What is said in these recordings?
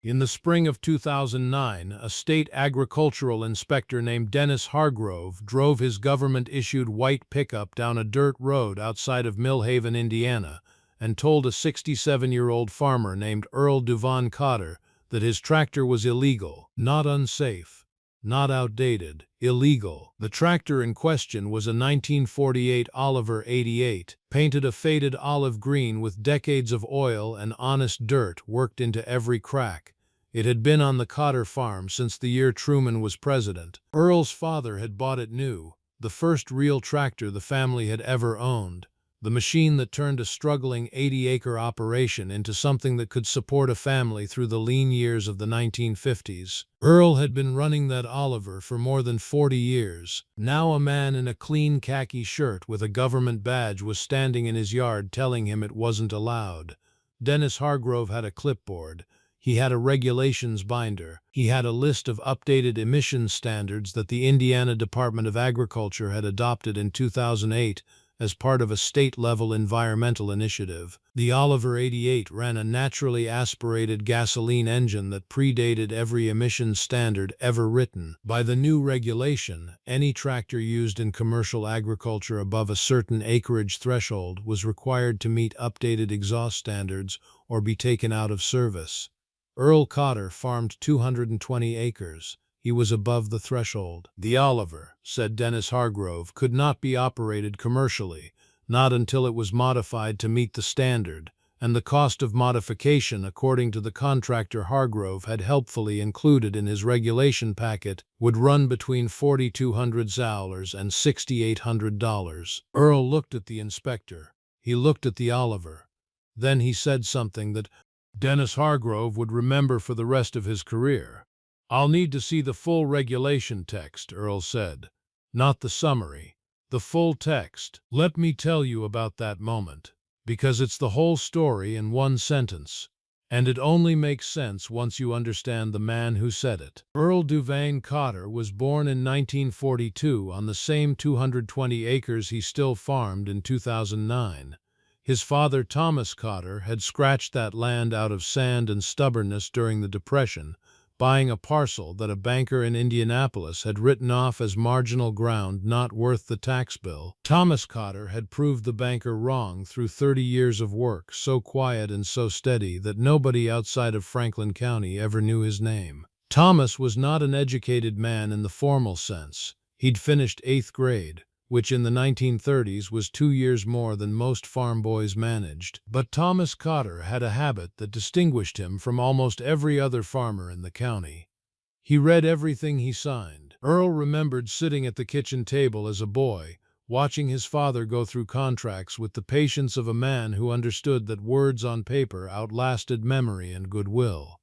In the spring of 2009, a state agricultural inspector named Dennis Hargrove drove his government-issued white pickup down a dirt road outside of Millhaven, Indiana, and told a 67-year-old farmer named Earl Duvon Cotter that his tractor was illegal, not unsafe, not outdated, illegal. The tractor in question was a 1948 Oliver 88, painted a faded olive green with decades of oil and honest dirt worked into every crack. It had been on the Cotter farm since the year Truman was president. Earl's father had bought it new, the first real tractor the family had ever owned, the machine that turned a struggling 80-acre operation into something that could support a family through the lean years of the 1950s. Earl had been running that Oliver for more than 40 years. Now a man in a clean khaki shirt with a government badge was standing in his yard telling him it wasn't allowed. Dennis Hargrove had a clipboard. He had a regulations binder. He had a list of updated emissions standards that the Indiana Department of Agriculture had adopted in 2008 as part of a state-level environmental initiative. The Oliver 88 ran a naturally aspirated gasoline engine that predated every emissions standard ever written. By the new regulation, any tractor used in commercial agriculture above a certain acreage threshold was required to meet updated exhaust standards or be taken out of service. Earl Cotter farmed 220 acres. He was above the threshold. The Oliver, said Dennis Hargrove, could not be operated commercially, not until it was modified to meet the standard, and the cost of modification, according to the contractor Hargrove had helpfully included in his regulation packet, would run between $4,200 and $6,800. Earl looked at the inspector. He looked at the Oliver. Then he said something that Dennis Hargrove would remember for the rest of his career. "I'll need to see the full regulation text," Earl said. "Not the summary. The full text. Let me tell you about that moment, because it's the whole story in one sentence, and it only makes sense once you understand the man who said it." Earl Duvon Cotter was born in 1942 on the same 220 acres he still farmed in 2009. His father, Thomas Cotter, had scratched that land out of sand and stubbornness during the Depression, buying a parcel that a banker in Indianapolis had written off as marginal ground not worth the tax bill. Thomas Cotter had proved the banker wrong through 30 years of work, so quiet and so steady that nobody outside of Franklin County ever knew his name. Thomas was not an educated man in the formal sense. He'd finished 8th grade, which in the 1930s was 2 years more than most farm boys managed. But Thomas Cotter had a habit that distinguished him from almost every other farmer in the county. He read everything he signed. Earl remembered sitting at the kitchen table as a boy, watching his father go through contracts with the patience of a man who understood that words on paper outlasted memory and goodwill.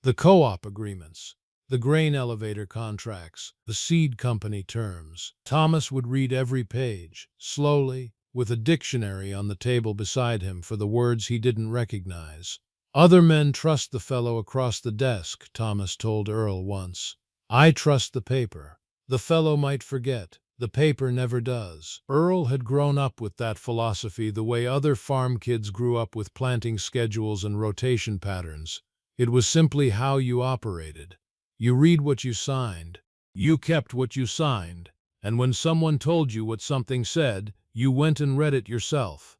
The co-op agreements, the grain elevator contracts, the seed company terms. Thomas would read every page, slowly, with a dictionary on the table beside him for the words he didn't recognize. "Other men trust the fellow across the desk," Thomas told Earl once. "I trust the paper. The fellow might forget. The paper never does." Earl had grown up with that philosophy the way other farm kids grew up with planting schedules and rotation patterns. It was simply how you operated. You read what you signed. You kept what you signed. And when someone told you what something said, you went and read it yourself.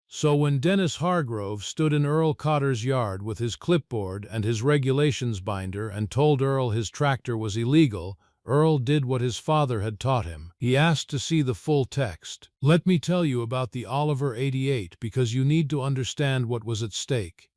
So when Dennis Hargrove stood in Earl Cotter's yard with his clipboard and his regulations binder and told Earl his tractor was illegal, Earl did what his father had taught him. He asked to see the full text. "Let me tell you about the Oliver 88 because you need to understand what was at stake."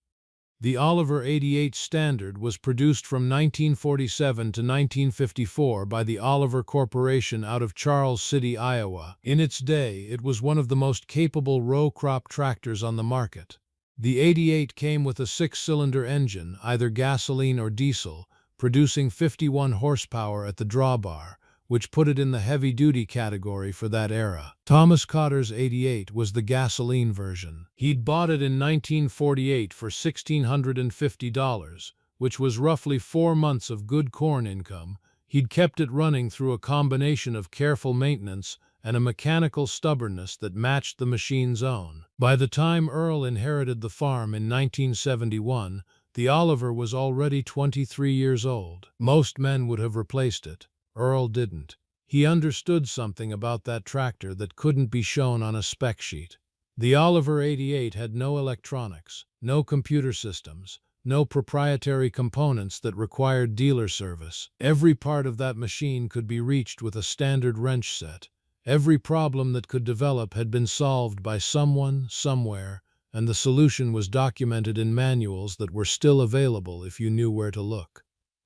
The Oliver 88 standard was produced from 1947 to 1954 by the Oliver Corporation out of Charles City, Iowa. In its day, it was one of the most capable row-crop tractors on the market. The 88 came with a 6-cylinder engine, either gasoline or diesel, producing 51 horsepower at the drawbar, which put it in the heavy-duty category for that era. Thomas Cotter's 88 was the gasoline version. He'd bought it in 1948 for $1,650, which was roughly 4 months of good corn income. He'd kept it running through a combination of careful maintenance and a mechanical stubbornness that matched the machine's own. By the time Earl inherited the farm in 1971, The Oliver was already 23 years old. Most men would have replaced it. Earl didn't. He understood something about that tractor that couldn't be shown on a spec sheet. The Oliver 88 had no electronics, no computer systems, no proprietary components that required dealer service. Every part of that machine could be reached with a standard wrench set. Every problem that could develop had been solved by someone, somewhere, and the solution was documented in manuals that were still available if you knew where to look.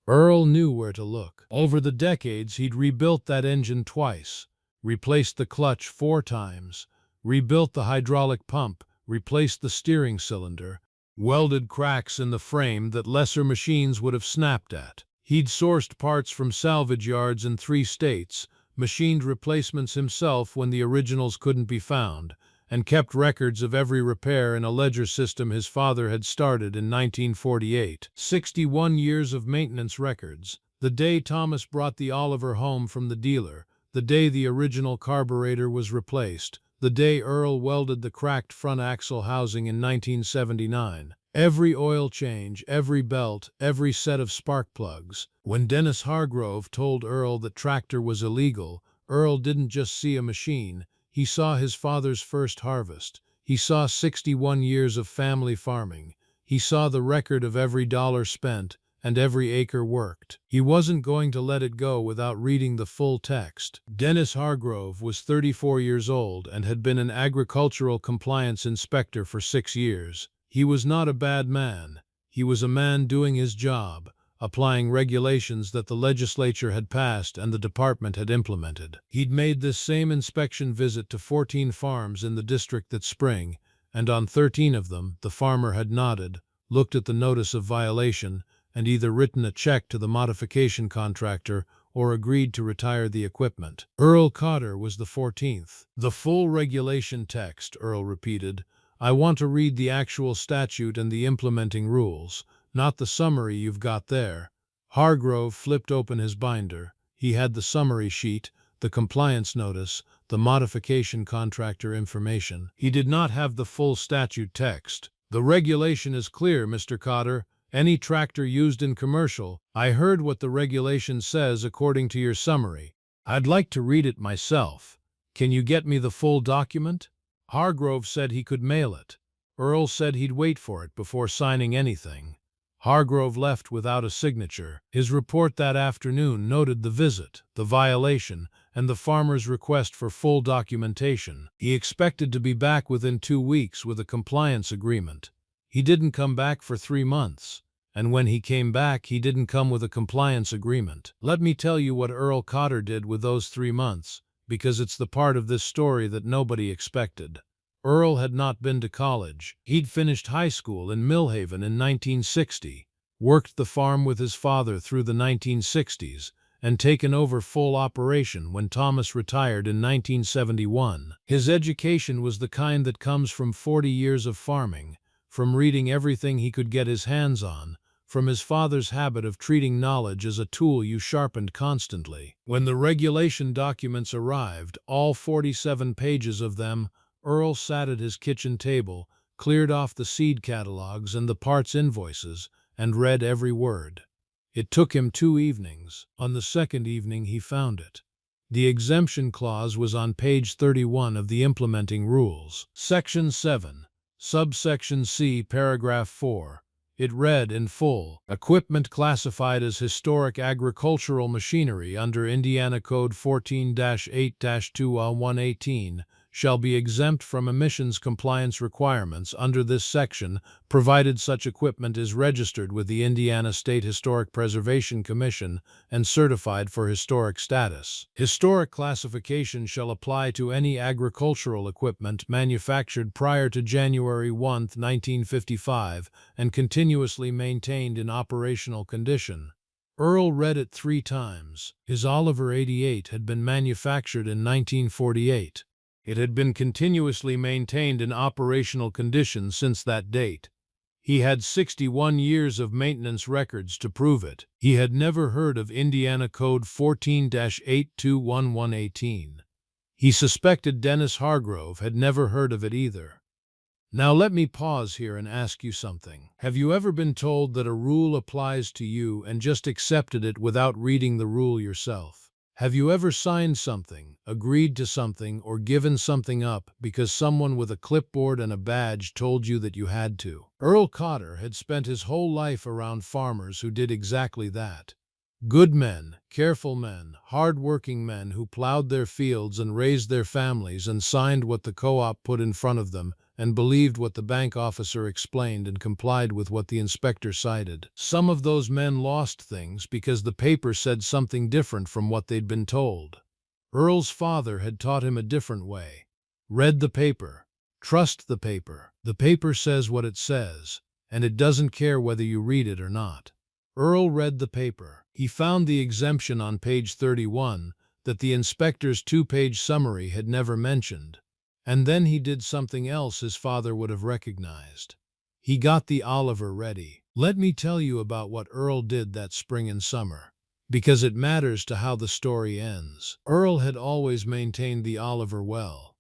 Earl knew where to look. Over the decades, he'd rebuilt that engine twice, replaced the clutch 4 times, rebuilt the hydraulic pump, replaced the steering cylinder, welded cracks in the frame that lesser machines would have snapped at. He'd sourced parts from salvage yards in 3 states, machined replacements himself when the originals couldn't be found, and kept records of every repair in a ledger system his father had started in 1948. 61 years of maintenance records. The day Thomas brought the Oliver home from the dealer, the day the original carburetor was replaced, the day Earl welded the cracked front axle housing in 1979. Every oil change, every belt, every set of spark plugs. When Dennis Hargrove told Earl that tractor was illegal, Earl didn't just see a machine. He saw his father's first harvest. He saw 61 years of family farming. He saw the record of every dollar spent and every acre worked. He wasn't going to let it go without reading the full text. Dennis Hargrove was 34 years old and had been an agricultural compliance inspector for 6 years. He was not a bad man. He was a man doing his job, applying regulations that the legislature had passed and the department had implemented. He'd made this same inspection visit to 14 farms in the district that spring, and on 13 of them the farmer had nodded, looked at the notice of violation, and either written a check to the modification contractor or agreed to retire the equipment. Earl Cotter was the 14th. "The full regulation text," Earl repeated. "I want to read the actual statute and the implementing rules, not the summary you've got there." Hargrove flipped open his binder. He had the summary sheet, the compliance notice, the modification contractor information. He did not have the full statute text. "The regulation is clear, Mr. Cotter. Any tractor used in commercial." "I heard what the regulation says according to your summary. I'd like to read it myself. Can you get me the full document?" Hargrove said he could mail it. Earl said he'd wait for it before signing anything. Hargrove left without a signature. His report that afternoon noted the visit, the violation, and the farmer's request for full documentation. He expected to be back within 2 weeks with a compliance agreement. He didn't come back for 3 months, and when he came back, he didn't come with a compliance agreement. Let me tell you what Earl Cotter did with those 3 months, because it's the part of this story that nobody expected. Earl had not been to college. He'd finished high school in Millhaven in 1960, worked the farm with his father through the 1960s, and taken over full operation when Thomas retired in 1971. His education was the kind that comes from 40 years of farming, from reading everything he could get his hands on, from his father's habit of treating knowledge as a tool you sharpened constantly. When the regulation documents arrived, all 47 pages of them, Earl sat at his kitchen table, cleared off the seed catalogs and the parts invoices, and read every word. It took him 2 evenings. On the second evening he found it. The exemption clause was on page 31 of the implementing rules. Section 7, subsection C, paragraph 4. It read in full, "Equipment classified as historic agricultural machinery under Indiana Code 14-8-2-118 shall be exempt from emissions compliance requirements under this section, provided such equipment is registered with the Indiana State Historic Preservation Commission and certified for historic status. Historic classification shall apply to any agricultural equipment manufactured prior to January 1, 1955, and continuously maintained in operational condition." Earl read it 3 times. His Oliver 88 had been manufactured in 1948. It had been continuously maintained in operational condition since that date. He had 61 years of maintenance records to prove it. He had never heard of Indiana Code 14-8-2-1-118. He suspected Dennis Hargrove had never heard of it either. Now let me pause here and ask you something. Have you ever been told that a rule applies to you and just accepted it without reading the rule yourself? Have you ever signed something, agreed to something, or given something up because someone with a clipboard and a badge told you that you had to? Earl Cotter had spent his whole life around farmers who did exactly that. Good men, careful men, hard-working men who plowed their fields and raised their families and signed what the co-op put in front of them and believed what the bank officer explained and complied with what the inspector cited. Some of those men lost things because the paper said something different from what they'd been told. Earl's father had taught him a different way. Read the paper. Trust the paper. The paper says what it says, and it doesn't care whether you read it or not. Earl read the paper. He found the exemption on page 31 that the inspector's two-page summary had never mentioned. And then he did something else his father would have recognized. He got the Oliver ready. Let me tell you about what Earl did that spring and summer, because it matters to how the story ends. Earl had always maintained the Oliver well,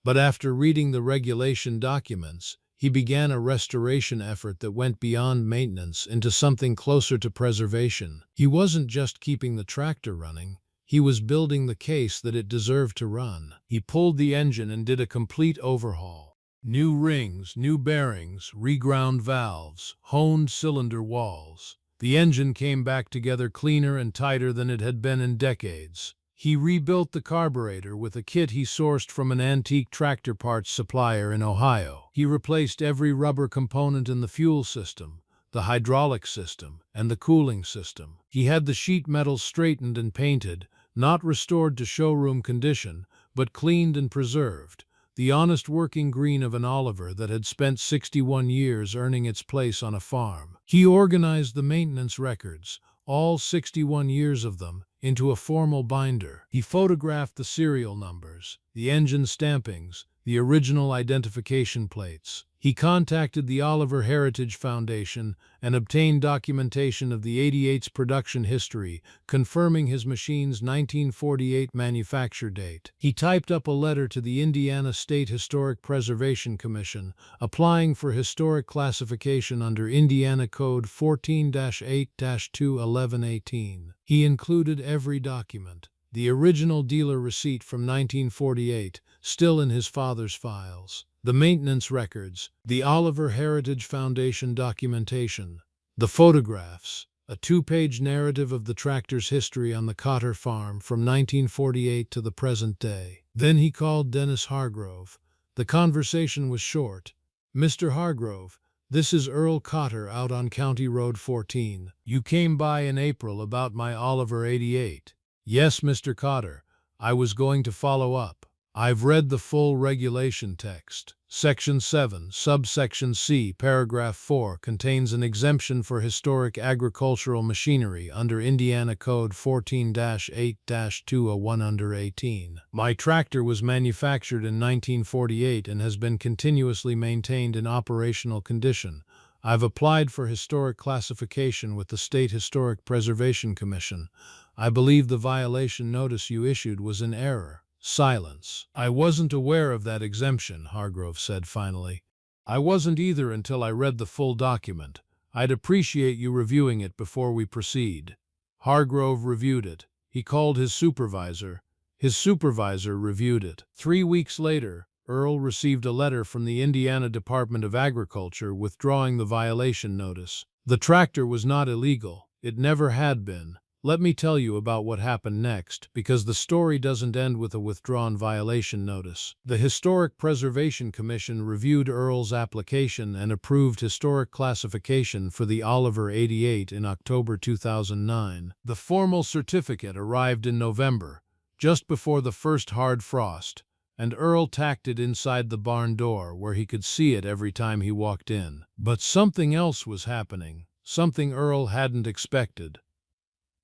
but after reading the regulation documents, he began a restoration effort that went beyond maintenance into something closer to preservation. He wasn't just keeping the tractor running, he was building the case that it deserved to run. He pulled the engine and did a complete overhaul. New rings, new bearings, reground valves, honed cylinder walls. The engine came back together cleaner and tighter than it had been in decades. He rebuilt the carburetor with a kit he sourced from an antique tractor parts supplier in Ohio. He replaced every rubber component in the fuel system, the hydraulic system, and the cooling system. He had the sheet metal straightened and painted, not restored to showroom condition, but cleaned and preserved, the honest working green of an Oliver that had spent 61 years earning its place on a farm. He organized the maintenance records, all 61 years of them, into a formal binder. He photographed the serial numbers, the engine stampings, the original identification plates. He contacted the Oliver Heritage Foundation and obtained documentation of the 88's production history, confirming his machine's 1948 manufacture date. He typed up a letter to the Indiana State Historic Preservation Commission, applying for historic classification under Indiana Code 14-8-21118. He included every document. The original dealer receipt from 1948, still in his father's files. The maintenance records, the Oliver Heritage Foundation documentation, the photographs, a two-page narrative of the tractor's history on the Cotter farm from 1948 to the present day. Then he called Dennis Hargrove. The conversation was short. "Mr. Hargrove, this is Earl Cotter out on County Road 14. You came by in April about my Oliver 88. Yes, Mr. Cotter, I was going to follow up. I've read the full regulation text. Section 7, subsection C, paragraph 4 contains an exemption for historic agricultural machinery under Indiana Code 14-8-201 under 18. My tractor was manufactured in 1948 and has been continuously maintained in operational condition. I've applied for historic classification with the State Historic Preservation Commission. I believe the violation notice you issued was in error." Silence. "I wasn't aware of that exemption," Hargrove said finally. "I wasn't either until I read the full document. I'd appreciate you reviewing it before we proceed." Hargrove reviewed it. He called his supervisor. His supervisor reviewed it. 3 weeks later, Earl received a letter from the Indiana Department of Agriculture withdrawing the violation notice. The tractor was not illegal. It never had been. Let me tell you about what happened next, because the story doesn't end with a withdrawn violation notice. The Historic Preservation Commission reviewed Earl's application and approved historic classification for the Oliver 88 in October 2009. The formal certificate arrived in November, just before the first hard frost, and Earl tacked it inside the barn door where he could see it every time he walked in. But something else was happening, something Earl hadn't expected.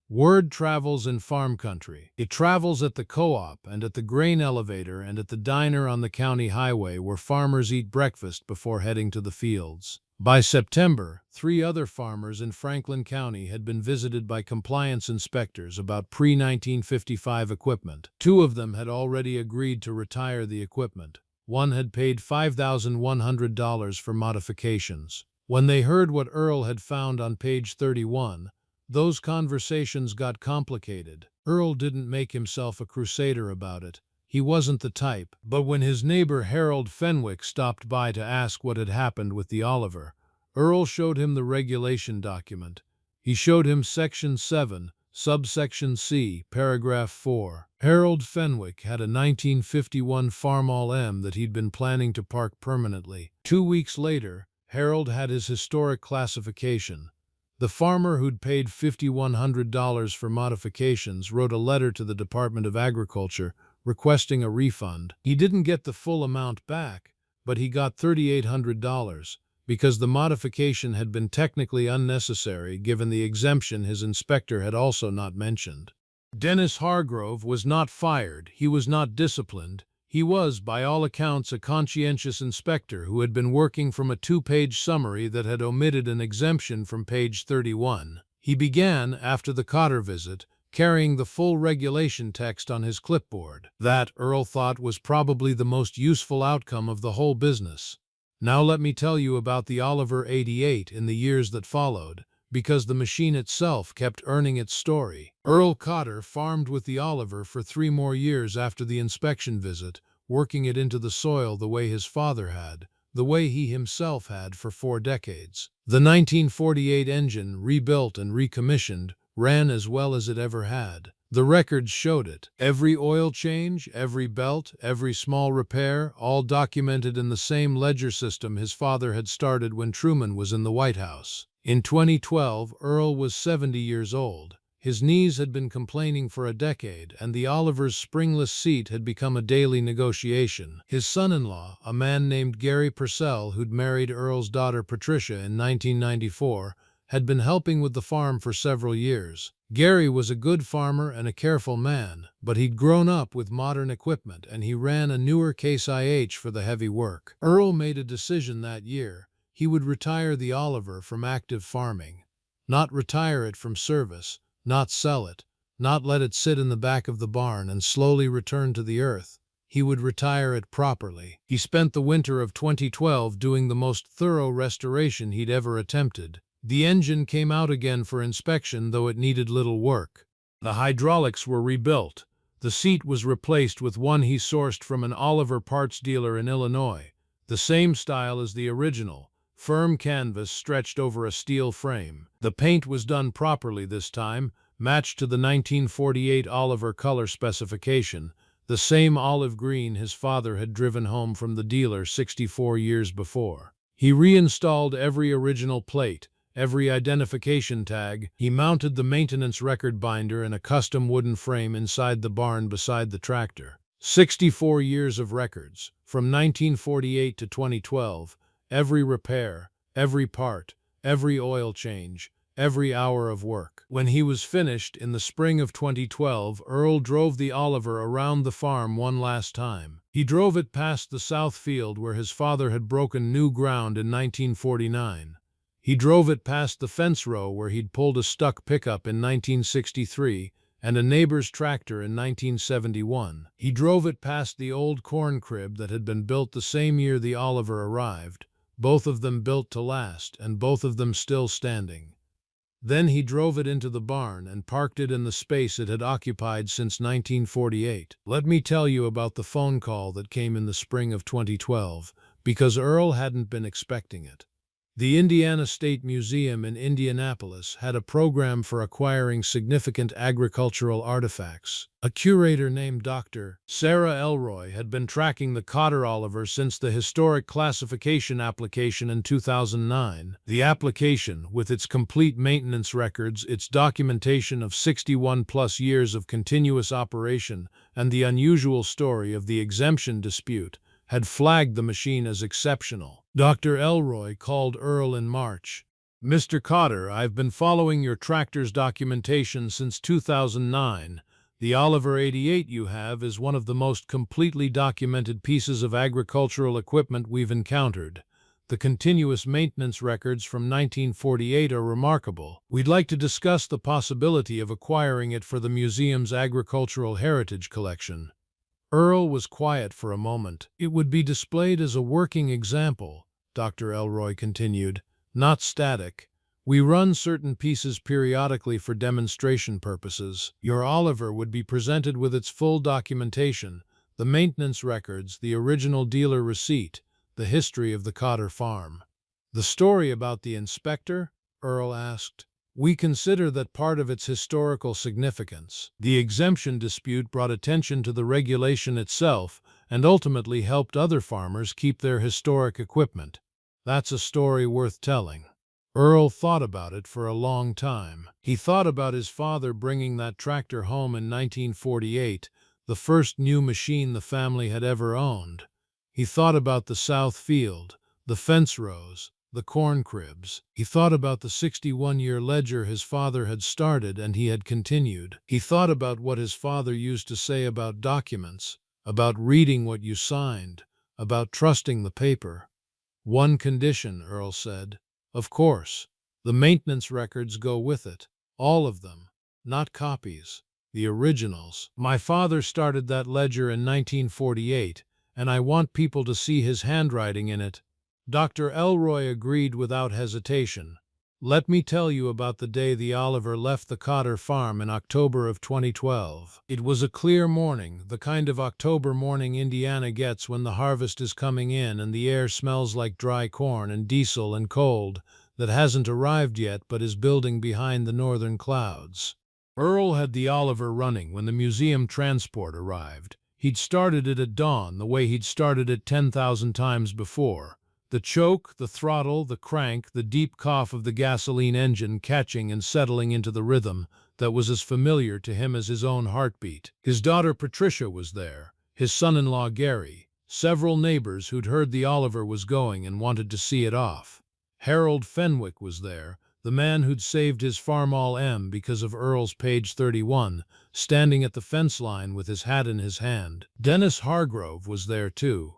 Word travels in farm country. It travels at the co-op and at the grain elevator and at the diner on the county highway where farmers eat breakfast before heading to the fields. By September, 3 other farmers in Franklin County had been visited by compliance inspectors about pre-1955 equipment. 2 of them had already agreed to retire the equipment. One had paid $5,100 for modifications. When they heard what Earl had found on page 31, those conversations got complicated. Earl didn't make himself a crusader about it. He wasn't the type. But when his neighbor Harold Fenwick stopped by to ask what had happened with the Oliver, Earl showed him the regulation document. He showed him Section 7, Subsection C, Paragraph 4. Harold Fenwick had a 1951 Farmall M that he'd been planning to park permanently. 2 weeks later, Harold had his historic classification. The farmer who'd paid $5,100 for modifications wrote a letter to the Department of Agriculture requesting a refund. He didn't get the full amount back, but he got $3,800 because the modification had been technically unnecessary given the exemption his inspector had also not mentioned. Dennis Hargrove was not fired, he was not disciplined. He was, by all accounts, a conscientious inspector who had been working from a 2-page summary that had omitted an exemption from page 31. He began, after the Cotter visit, carrying the full regulation text on his clipboard. That, Earl thought, was probably the most useful outcome of the whole business. Now let me tell you about the Oliver 88 in the years that followed, because the machine itself kept earning its story. Earl Cotter farmed with the Oliver for 3 more years after the inspection visit, working it into the soil the way his father had, the way he himself had for 4 decades. The 1948 engine, rebuilt and recommissioned, ran as well as it ever had. The records showed it. Every oil change, every belt, every small repair, all documented in the same ledger system his father had started when Truman was in the White House. In 2012, Earl was 70 years old. His knees had been complaining for a decade, and the Oliver's springless seat had become a daily negotiation. His son-in-law, a man named Gary Purcell, who'd married Earl's daughter Patricia in 1994, had been helping with the farm for several years. Gary was a good farmer and a careful man, but he'd grown up with modern equipment and he ran a newer Case IH for the heavy work. Earl made a decision that year. He would retire the Oliver from active farming. Not retire it from service, not sell it, not let it sit in the back of the barn and slowly return to the earth. He would retire it properly. He spent the winter of 2012 doing the most thorough restoration he'd ever attempted. The engine came out again for inspection, though it needed little work. The hydraulics were rebuilt. The seat was replaced with one he sourced from an Oliver parts dealer in Illinois, the same style as the original, firm canvas stretched over a steel frame. The paint was done properly this time, matched to the 1948 Oliver color specification, the same olive green his father had driven home from the dealer 64 years before. He reinstalled every original plate, every identification tag. He mounted the maintenance record binder in a custom wooden frame inside the barn beside the tractor. 64 years of records, from 1948 to 2012, every repair, every part, every oil change, every hour of work. When he was finished in the spring of 2012, Earl drove the Oliver around the farm one last time. He drove it past the south field where his father had broken new ground in 1949. He drove it past the fence row where he'd pulled a stuck pickup in 1963 and a neighbor's tractor in 1971. He drove it past the old corn crib that had been built the same year the Oliver arrived, both of them built to last and both of them still standing. Then he drove it into the barn and parked it in the space it had occupied since 1948. Let me tell you about the phone call that came in the spring of 2012, because Earl hadn't been expecting it. The Indiana State Museum in Indianapolis had a program for acquiring significant agricultural artifacts. A curator named Dr. Sarah Elroy had been tracking the Cotter Oliver since the historic classification application in 2009. The application, with its complete maintenance records, its documentation of 61-plus years of continuous operation, and the unusual story of the exemption dispute, had flagged the machine as exceptional. Dr. Elroy called Earl in March. "Mr. Cotter, I've been following your tractor's documentation since 2009. The Oliver 88 you have is one of the most completely documented pieces of agricultural equipment we've encountered. The continuous maintenance records from 1948 are remarkable. We'd like to discuss the possibility of acquiring it for the museum's agricultural heritage collection." Earl was quiet for a moment. "It would be displayed as a working example," Dr. Elroy continued, "not static. We run certain pieces periodically for demonstration purposes. Your Oliver would be presented with its full documentation, the maintenance records, the original dealer receipt, the history of the Cotter farm." "The story about the inspector?" Earl asked. "We consider that part of its historical significance. The exemption dispute brought attention to the regulation itself and ultimately helped other farmers keep their historic equipment. That's a story worth telling." Earl thought about it for a long time. He thought about his father bringing that tractor home in 1948, the first new machine the family had ever owned. He thought about the south field, the fence rows, the corn cribs. He thought about the 61-year ledger his father had started and he had continued. He thought about what his father used to say about documents, about reading what you signed, about trusting the paper. "One condition," Earl said. "Of course, the maintenance records go with it. All of them. Not copies. The originals. My father started that ledger in 1948, and I want people to see his handwriting in it." Dr. Elroy agreed without hesitation. "Let me tell you about the day the Oliver left the Cotter farm in October of 2012. It was a clear morning, the kind of October morning Indiana gets when the harvest is coming in and the air smells like dry corn and diesel and cold that hasn't arrived yet but is building behind the northern clouds. Earl had the Oliver running when the museum transport arrived. He'd started it at dawn the way he'd started it 10,000 times before. The choke, the throttle, the crank, the deep cough of the gasoline engine catching and settling into the rhythm that was as familiar to him as his own heartbeat. His daughter Patricia was there, his son-in-law Gary, several neighbors who'd heard the Oliver was going and wanted to see it off. Harold Fenwick was there, the man who'd saved his Farmall M because of Earl's page 31, standing at the fence line with his hat in his hand. Dennis Hargrove was there too.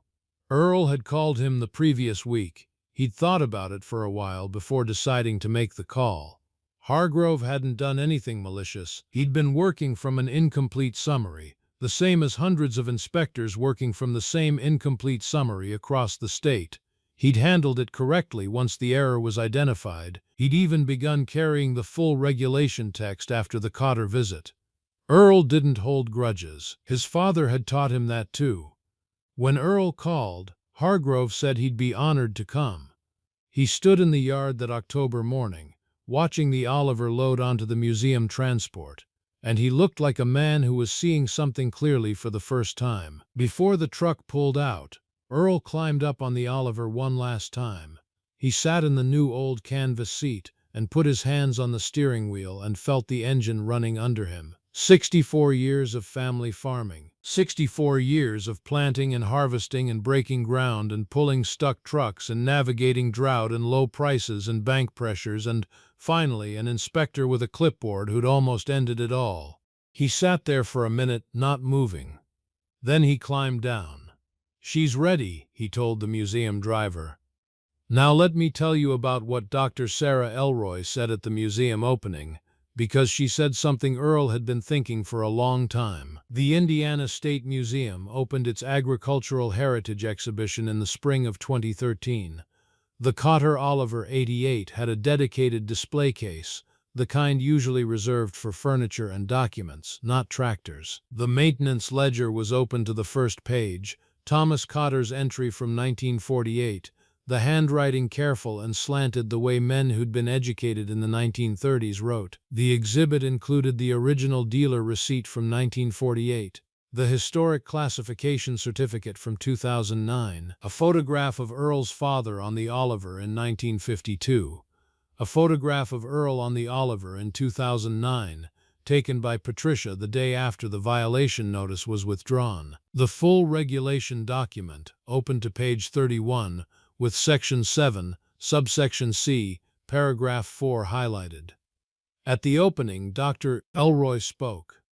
Earl had called him the previous week. He'd thought about it for a while before deciding to make the call. Hargrove hadn't done anything malicious. He'd been working from an incomplete summary, the same as hundreds of inspectors working from the same incomplete summary across the state. He'd handled it correctly once the error was identified. He'd even begun carrying the full regulation text after the Cotter visit. Earl didn't hold grudges. His father had taught him that too. When Earl called, Hargrove said he'd be honored to come. He stood in the yard that October morning, watching the Oliver load onto the museum transport, and he looked like a man who was seeing something clearly for the first time. Before the truck pulled out, Earl climbed up on the Oliver one last time. He sat in the new old canvas seat and put his hands on the steering wheel and felt the engine running under him. 64 years of family farming. 64 years of planting and harvesting and breaking ground and pulling stuck trucks and navigating drought and low prices and bank pressures and, finally, an inspector with a clipboard who'd almost ended it all. He sat there for a minute, not moving. Then he climbed down. "She's ready," he told the museum driver. "Now let me tell you about what Dr. Sarah Elroy said at the museum opening, because she said something Earl had been thinking for a long time." The Indiana State Museum opened its Agricultural Heritage exhibition in the spring of 2013. The Cotter Oliver 88 had a dedicated display case, the kind usually reserved for furniture and documents, not tractors. The maintenance ledger was open to the first page, Thomas Cotter's entry from 1948, the handwriting careful and slanted the way men who'd been educated in the 1930s wrote. The exhibit included the original dealer receipt from 1948, the historic classification certificate from 2009, a photograph of Earl's father on the Oliver in 1952, a photograph of Earl on the Oliver in 2009, taken by Patricia the day after the violation notice was withdrawn. The full regulation document, open to page 31, with Section 7, Subsection C, Paragraph 4 highlighted. At the opening, Dr. Elroy spoke.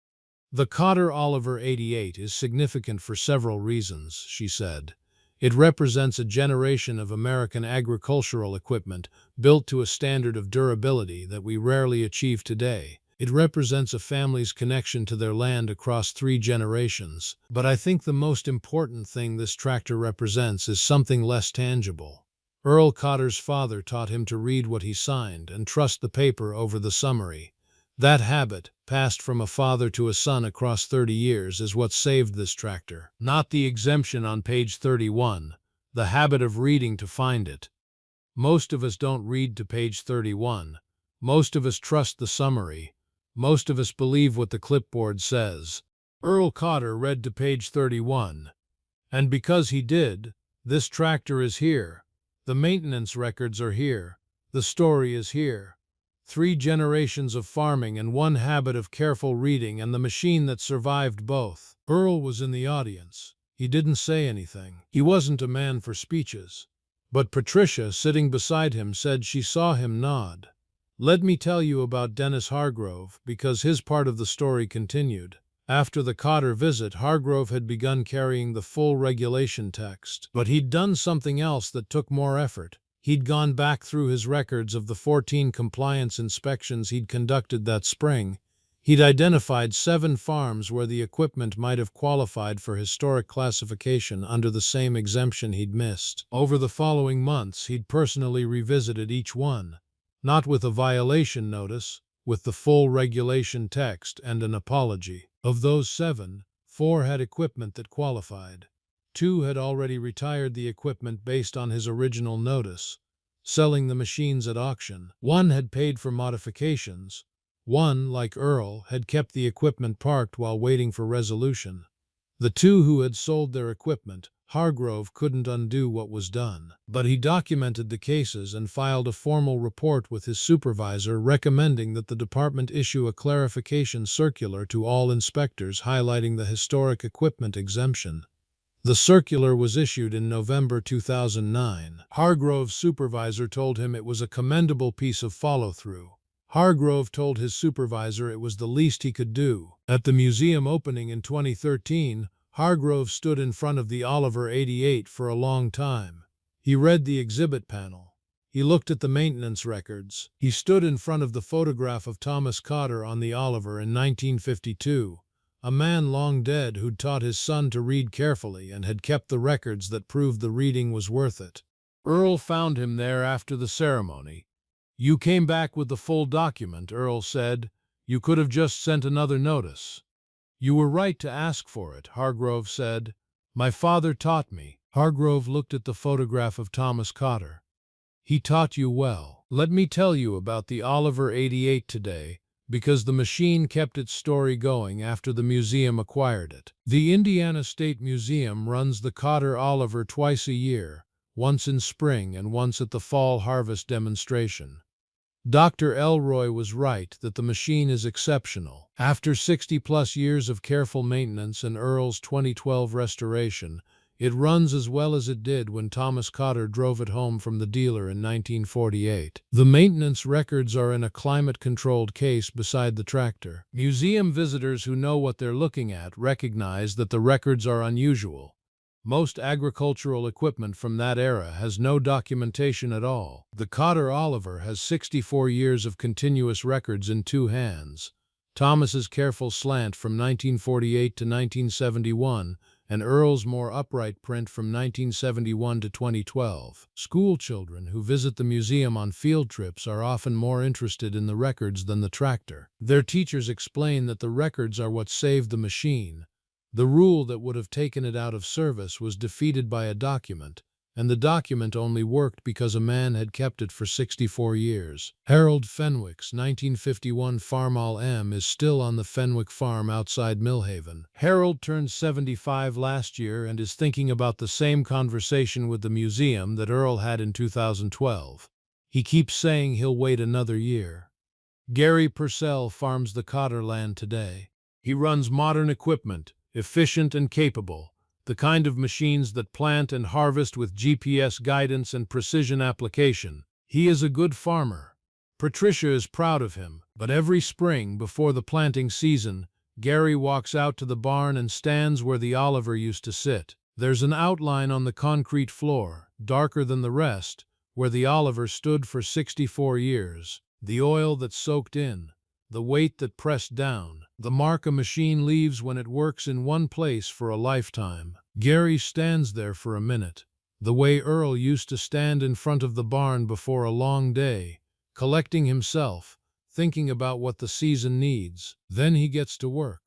"The Cotter Oliver 88 is significant for several reasons," she said. "It represents a generation of American agricultural equipment built to a standard of durability that we rarely achieve today. It represents a family's connection to their land across 3 generations. But I think the most important thing this tractor represents is something less tangible. Earl Cotter's father taught him to read what he signed and trust the paper over the summary. That habit, passed from a father to a son across 30 years, is what saved this tractor. Not the exemption on page 31, the habit of reading to find it. Most of us don't read to page 31. Most of us trust the summary. Most of us believe what the clipboard says. Earl Cotter read to page 31. And because he did, this tractor is here. The maintenance records are here. The story is here. 3 generations of farming and 1 habit of careful reading, and the machine that survived both. Earl was in the audience. He didn't say anything. He wasn't a man for speeches. But Patricia, sitting beside him, said she saw him nod. Let me tell you about Dennis Hargrove, because his part of the story continued. After the Cotter visit, Hargrove had begun carrying the full regulation text. But he'd done something else that took more effort. He'd gone back through his records of the 14 compliance inspections he'd conducted that spring. He'd identified 7 farms where the equipment might have qualified for historic classification under the same exemption he'd missed. Over the following months, he'd personally revisited each one, not with a violation notice, with the full regulation text and an apology. Of those 7, 4 had equipment that qualified. 2 had already retired the equipment based on his original notice, selling the machines at auction. 1 had paid for modifications. 1, like Earl, had kept the equipment parked while waiting for resolution. The 2 who had sold their equipment, Hargrove couldn't undo what was done. But he documented the cases and filed a formal report with his supervisor recommending that the department issue a clarification circular to all inspectors highlighting the historic equipment exemption. The circular was issued in November 2009. Hargrove's supervisor told him it was a commendable piece of follow-through. Hargrove told his supervisor it was the least he could do. At the museum opening in 2013, Hargrove stood in front of the Oliver 88 for a long time. He read the exhibit panel. He looked at the maintenance records. He stood in front of the photograph of Thomas Cotter on the Oliver in 1952, a man long dead who'd taught his son to read carefully and had kept the records that proved the reading was worth it. Earl found him there after the ceremony. "You came back with the full document," Earl said. "You could have just sent another notice." "You were right to ask for it," Hargrove said. "My father taught me." Hargrove looked at the photograph of Thomas Cotter. "He taught you well. Let me tell you about the Oliver 88 today, because the machine kept its story going after the museum acquired it. The Indiana State Museum runs the Cotter Oliver twice a year, once in spring and once at the fall harvest demonstration. Dr. Elroy was right that the machine is exceptional. After 60-plus years of careful maintenance and Earl's 2012 restoration, it runs as well as it did when Thomas Cotter drove it home from the dealer in 1948. The maintenance records are in a climate-controlled case beside the tractor. Museum visitors who know what they're looking at recognize that the records are unusual. Most agricultural equipment from that era has no documentation at all. The Cotter Oliver has 64 years of continuous records in 2 hands. Thomas's careful slant from 1948 to 1971, and Earl's more upright print from 1971 to 2012. School children who visit the museum on field trips are often more interested in the records than the tractor. Their teachers explain that the records are what saved the machine. The rule that would have taken it out of service was defeated by a document, and the document only worked because a man had kept it for 64 years. Harold Fenwick's 1951 Farmall M is still on the Fenwick farm outside Millhaven. Harold turned 75 last year and is thinking about the same conversation with the museum that Earl had in 2012. He keeps saying he'll wait another year. Gary Purcell farms the Cotter land today. He runs modern equipment, efficient and capable, the kind of machines that plant and harvest with GPS guidance and precision application. He is a good farmer. Patricia is proud of him, but every spring before the planting season, Gary walks out to the barn and stands where the Oliver used to sit. There's an outline on the concrete floor, darker than the rest, where the Oliver stood for 64 years. The oil that's soaked in, the weight that pressed down, the mark a machine leaves when it works in one place for a lifetime. Gary stands there for a minute, the way Earl used to stand in front of the barn before a long day, collecting himself, thinking about what the season needs. Then he gets to work.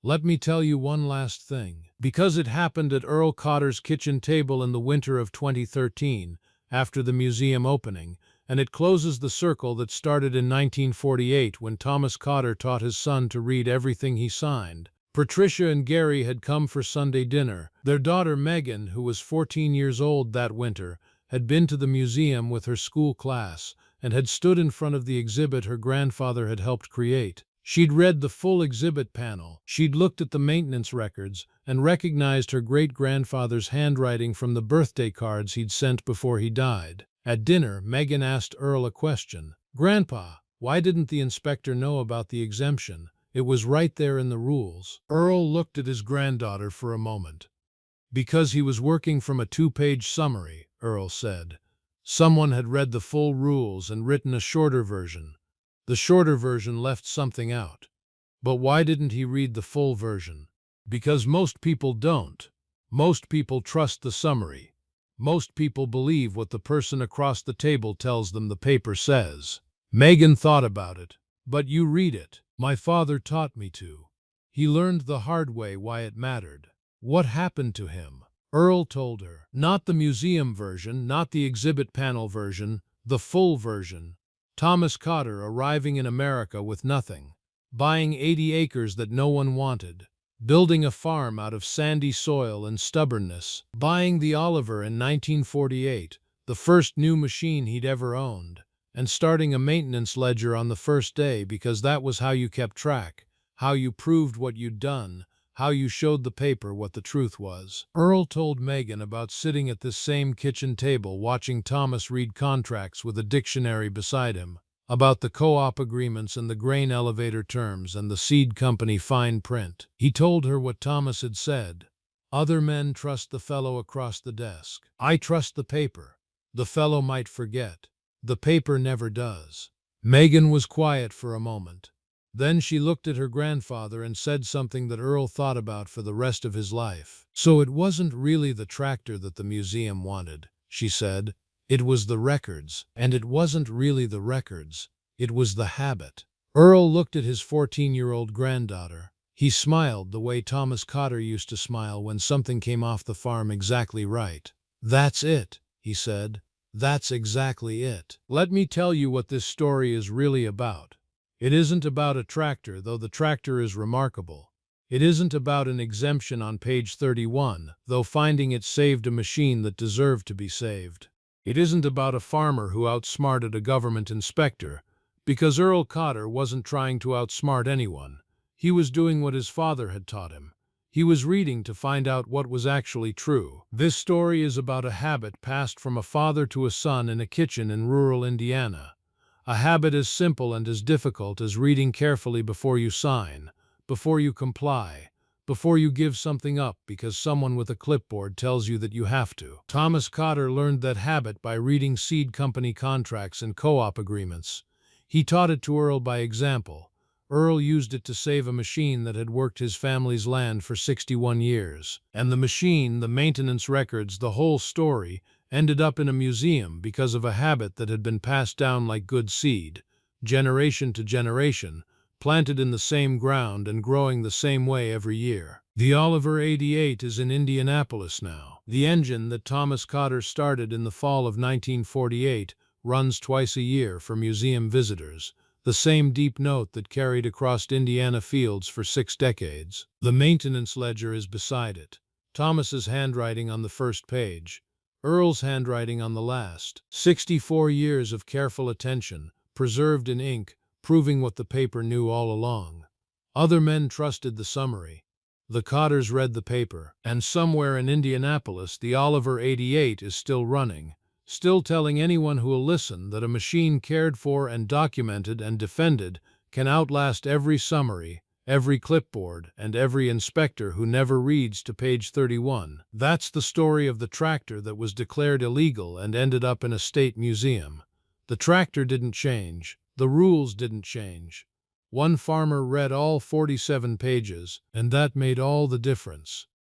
Let me tell you one last thing. Because it happened at Earl Cotter's kitchen table in the winter of 2013, after the museum opening, and it closes the circle that started in 1948 when Thomas Cotter taught his son to read everything he signed. Patricia and Gary had come for Sunday dinner. Their daughter Megan, who was 14 years old that winter, had been to the museum with her school class and had stood in front of the exhibit her grandfather had helped create. She'd read the full exhibit panel, she'd looked at the maintenance records, and recognized her great-grandfather's handwriting from the birthday cards he'd sent before he died. At dinner, Megan asked Earl a question. "Grandpa, why didn't the inspector know about the exemption? It was right there in the rules." Earl looked at his granddaughter for a moment. "Because he was working from a 2-page summary," Earl said. "Someone had read the full rules and written a shorter version. The shorter version left something out." "But why didn't he read the full version?" "Because most people don't. Most people trust the summary. Most people believe what the person across the table tells them the paper says." Megan thought about it. "But you read it." "My father taught me to. He learned the hard way why it mattered." "What happened to him?" Earl told her. "Not the museum version, not the exhibit panel version, the full version. Thomas Cotter arriving in America with nothing, buying 80 acres that no one wanted, building a farm out of sandy soil and stubbornness, buying the Oliver in 1948, the first new machine he'd ever owned, and starting a maintenance ledger on the first day because that was how you kept track, how you proved what you'd done, how you showed the paper what the truth was." Earl told Megan about sitting at this same kitchen table watching Thomas read contracts with a dictionary beside him, about the co-op agreements and the grain elevator terms and the seed company fine print. He told her what Thomas had said. "Other men trust the fellow across the desk. I trust the paper. The fellow might forget. The paper never does." Megan was quiet for a moment. Then she looked at her grandfather and said something that Earl thought about for the rest of his life. "So it wasn't really the tractor that the museum wanted," she said. "It was the records. And it wasn't really the records. It was the habit." Earl looked at his 14-year-old granddaughter. He smiled the way Thomas Cotter used to smile when something came off the farm exactly right. "That's it," he said. "That's exactly it. Let me tell you what this story is really about. It isn't about a tractor, though the tractor is remarkable. It isn't about an exemption on page 31, though finding it saved a machine that deserved to be saved. It isn't about a farmer who outsmarted a government inspector, because Earl Cotter wasn't trying to outsmart anyone. He was doing what his father had taught him. He was reading to find out what was actually true. This story is about a habit passed from a father to a son in a kitchen in rural Indiana. A habit as simple and as difficult as reading carefully before you sign, before you comply, before you give something up because someone with a clipboard tells you that you have to. Thomas Cotter learned that habit by reading seed company contracts and co-op agreements. He taught it to Earl by example. Earl used it to save a machine that had worked his family's land for 61 years. And the machine, the maintenance records, the whole story, ended up in a museum because of a habit that had been passed down like good seed, generation to generation, planted in the same ground and growing the same way every year. The Oliver 88 is in Indianapolis now. The engine that Thomas Cotter started in the fall of 1948 runs twice a year for museum visitors, the same deep note that carried across Indiana fields for 6 decades. The maintenance ledger is beside it, Thomas's handwriting on the first page, Earl's handwriting on the last. 64 years of careful attention, preserved in ink, proving what the paper knew all along. Other men trusted the summary. The Cotters read the paper, and somewhere in Indianapolis the Oliver 88 is still running, still telling anyone who will listen that a machine cared for and documented and defended can outlast every summary, every clipboard, and every inspector who never reads to page 31. That's the story of the tractor that was declared illegal and ended up in a state museum. The tractor didn't change. The rules didn't change. One farmer read all 47 pages, and that made all the difference.